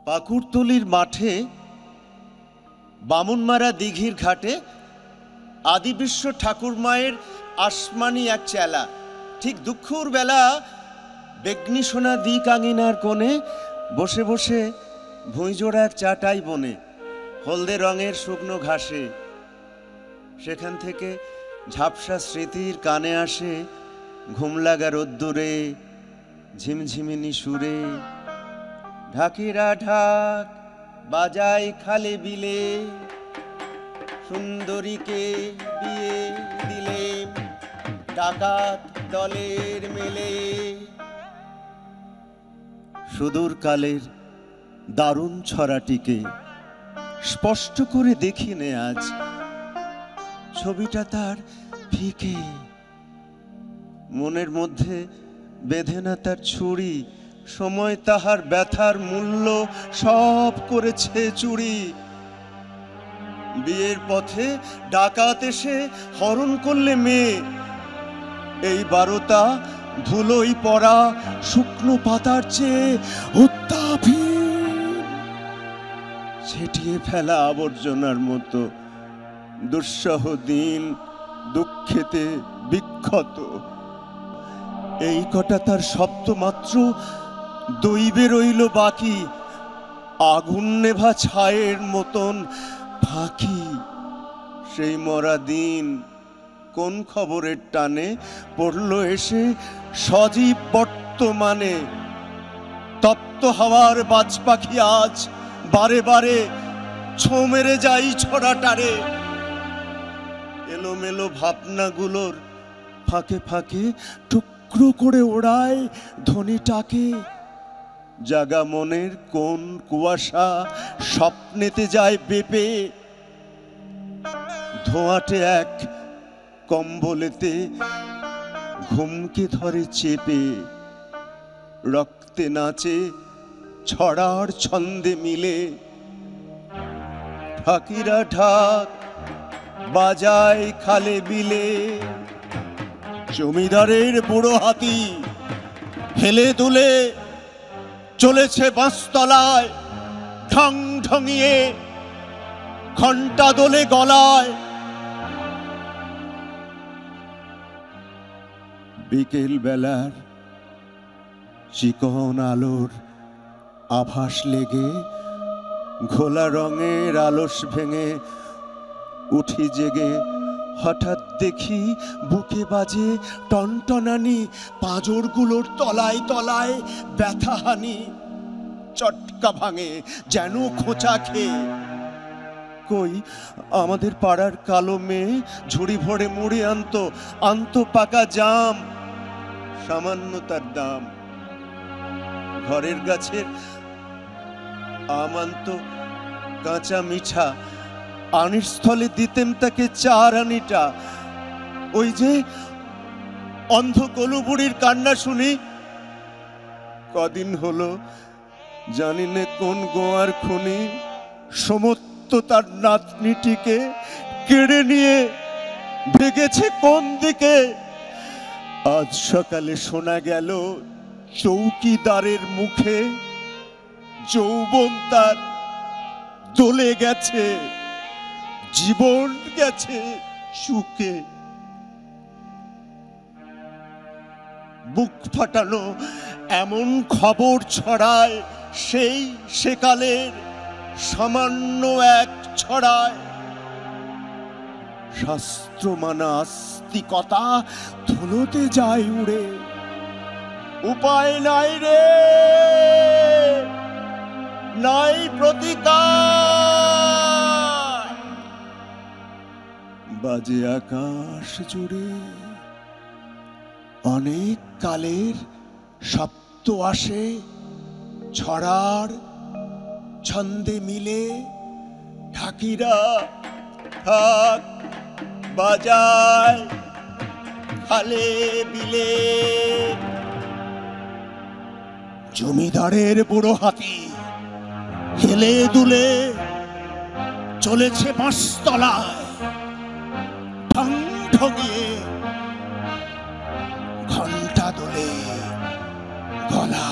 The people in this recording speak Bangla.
পাকুড়তলির মাঠে বামুনমারা দিঘির ঘাটে আদিবিশ্ব ঠাকুর মায়ের আসমানি এক চেলা ঠিক দুঃখুর বেলা বেগনি সোনা দিক আঙিনার কোণে বসে বসে ভুঁইজোড়া এক চাটাই বনে হলদে রঙের শুকনো ঘাসে। সেখান থেকে ঝাপসা স্মৃতির কানে আসে ঘুম লাগা রোদ্দুরে ঝিমঝিমিনি সুরে। ঢাকিরা ঢাক বাজাই খালে বিলে, সুন্দরীকে বিয়ে দিলে ডাকাত দলের মেলে। সুদূর কালের দারুণ ছড়াটিকে স্পষ্ট করে দেখিনে আজ, ছবিটা তার ফিকে। মনের মধ্যে বেঁধে না তার ছুরি, সময় তাহার ব্যথার মূল্য সব করেছে চুরি। বিয়ের পথে ডাকাত এসে হরণ করলে মেয়ে, এই বারোটা ধুলোই পড়া শুকনো পাতার চেয়ে উত্তাপহীন, ছেটিয়ে ফেলা আবর্জনার মতো দুঃসহ দিন দুঃখেতে বিক্ষত। এই কটা তার শব্দ মাত্র দৈবে রইল বাকি, আগুন নেভা ছায়ের মতন ফাঁকি। সেই মরা দিন কোন খবরের টানে পড়ল এসে সজীব বর্তমানে। তপ্ত হাওয়ার বাজ পাখি আজ বারে বারে ছো মেরে যাই ছড়াটারে। এলোমেলো ভাবনাগুলোর ফাঁকে ফাঁকে টুকরো করে ওড়ায় ধ্বনিটাকে। জাগা মনের কোন কুয়াশা স্বপ্নেতে যায় বেপে, ধোঁয়াটে এক কম্বলেতে ঘুমকে ধরে চেপে। রক্তে নাচে ছড়ার ছন্দে মিলে, ঢাকিরা ঢাক বাজায় খালে বিলে। জমিদারের বুড়ো হাতি হেলে দুলে চলেছে বাঁশতলায়, ঢং ঢঙিয়ে ঘণ্টা দোলে গলায়। বিকেল বেলার চিকন আলোর আভাস লেগে ঘোলা রঙের আলস ভেঙে উঠি জেগে। হঠাৎ দেখি বুকে বাজে টনটনানি, পাঁজরগুলোর তলায় তলায় ব্যথাহানি। চটকা ভাঙে যেন খোঁচা খেয়ে। কই আমাদের পাড়ার কালো মেয়ে ঝুড়ি ভরে মুড়ি আনতো পাকা জাম, সামান্য তার দাম। ঘরের গাছের আম আনতো কাঁচা মিঠা, আনির স্থলে দিতেম তাকে চার আনিটা। ওই যে অন্ধ কলুবুড়ির কান্না শুনি, কদিন হলো জানি না কোন গোয়ার খুনি সমস্ত তার নাতনিটিকে কেড়ে নিয়ে ভেগেছে কোন দিকে। আজ সকালে শোনা গেল চৌকিদারের মুখে, যৌবন তার দলে গেছে, জীবন গেছে সুখে। বুক ফাটানো এমন খবর ছড়ায় সেই সেকালের সামান্য এক ছড়ায়। শাস্ত্র মানা আস্তিকতা ধুলোতে যায় উড়ে। উপায় নাই রে, নাই প্রতিকার। বাজে আকাশ জুড়ে অনেক কালের শব্দ আসে, ছড়ার ছন্দে মিলে। ঢাকিরা ঢাক বাজায় খালে বিলে। জমিদারের বুড়ো হাতি হেলে দুলে চলেছে বাঁশতলায়, ঢং ঢঙিয়ে ঘণ্টা দোলে গলা।